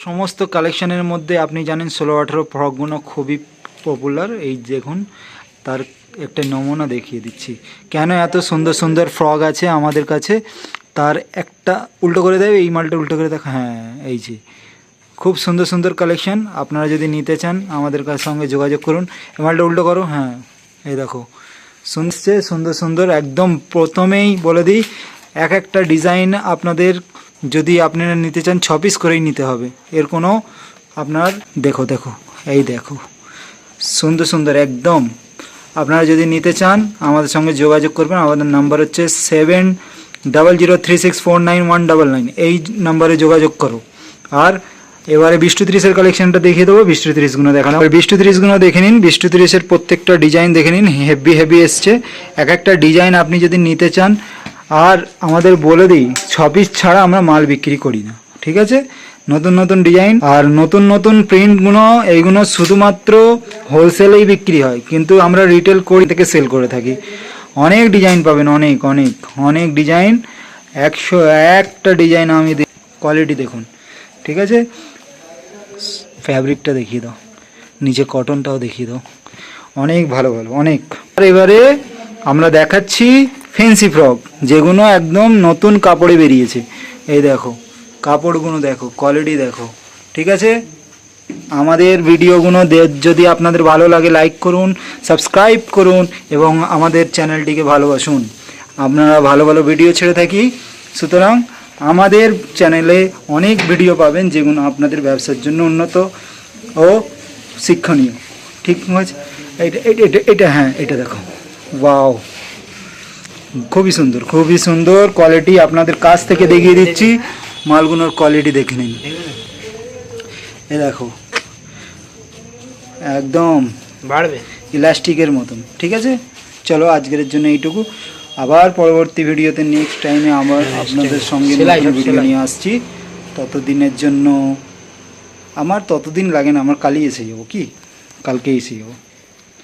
সমস্ত কালেকশনের মধ্যে আপনি জানেন 16-18 ফ্রকগুলো খুবই পপুলার। এই দেখুন তার একটা নমুনা দেখিয়ে দিচ্ছি কেন এত সুন্দর সুন্দর ফ্রক আছে আমাদের কাছে। তার একটা উল্টো করে দেবে, এই মালটা উল্টো করে দেখো, হ্যাঁ এই যে খুব সুন্দর সুন্দর কালেকশন। আপনারা যদি নিতে চান আমাদের সঙ্গে যোগাযোগ করুন। এই মালটা উল্টো করো, হ্যাঁ এই দেখো শুনছে সুন্দর সুন্দর। একদম প্রথমেই বলে দিই একটা ডিজাইন আপনাদের যদি আপনারা নিতে চান 6 পিস করেই নিতে হবে, এর কোনো আপনার দেখো এই দেখো সুন্দর সুন্দর একদম। আপনারা যদি নিতে চান আমাদের সঙ্গে যোগাযোগ করবেন। আমাদের নাম্বার হচ্ছে 7003649199, এই নাম্বারে যোগাযোগ করো। আর এবারে 20-30-এর কালেকশনটা দেখিয়ে দেবো। 20-30গুলো দেখানো, 20-30গুলো দেখে নিন। 20-30-এর প্রত্যেকটা ডিজাইন দেখে নিন, হেভি এসছে একটা ডিজাইন। আপনি যদি নিতে চান, আর আমাদের বলে দিই 6 পিস ছাড়া আমরা মাল বিক্রি করি না, ঠিক আছে। নতুন নতুন ডিজাইন আর নতুন নতুন প্রিন্টগুলো এইগুলো শুধুমাত্র হোলসেলেই বিক্রি হয়, কিন্তু আমরা রিটেল করে থেকে সেল করে থাকি। অনেক ডিজাইন পাবেন, অনেক ডিজাইন। 101টা ডিজাইন আমি কোয়ালিটি দেখুন, ঠিক আছে। ফ্যাব্রিকটা দেখিয়ে দাও, নিচে কটনটাও দেখিয়ে দাও, অনেক ভালো অনেক। আর এবারে আমরা দেখাচ্ছি ফ্যান্সি ফ্রক, যেগুলো একদম নতুন কাপড়ে বেরিয়েছে। এই দেখো কাপড়গুলো দেখো, কোয়ালিটি দেখো, ঠিক আছে। আমাদের ভিডিওগুলো যদি আপনাদের ভালো লাগে লাইক করুন, সাবস্ক্রাইব করুন এবং আমাদের চ্যানেলটিকে ভালোবাসুন। আপনারা ভালো ভিডিও ছেড়ে থাকি, সুতরাং আমাদের চ্যানেলে অনেক ভিডিও পাবেন যেগুলো আপনাদের ব্যবসার জন্য উন্নত ও শিক্ষণীয়, ঠিক আছে। এটা হ্যাঁ এটা দেখো, ওয়াও খুবই সুন্দর কোয়ালিটি। আপনাদের কাছ থেকে দেখিয়ে দিচ্ছি মালগুলোর কোয়ালিটি দেখে নিন। এ দেখো একদম বাড়বে ইলাস্টিকের মতন, ঠিক আছে। চলো আজকের জন্য এইটুকু, আবার পরবর্তী ভিডিওতে নেক্সট টাইমে আবার আপনাদের সঙ্গে ভিডিও নিয়ে আসছি। ততদিনের জন্য ততদিন লাগে না, আমার কালই এসে যাবো, কালকে এসে যাবো।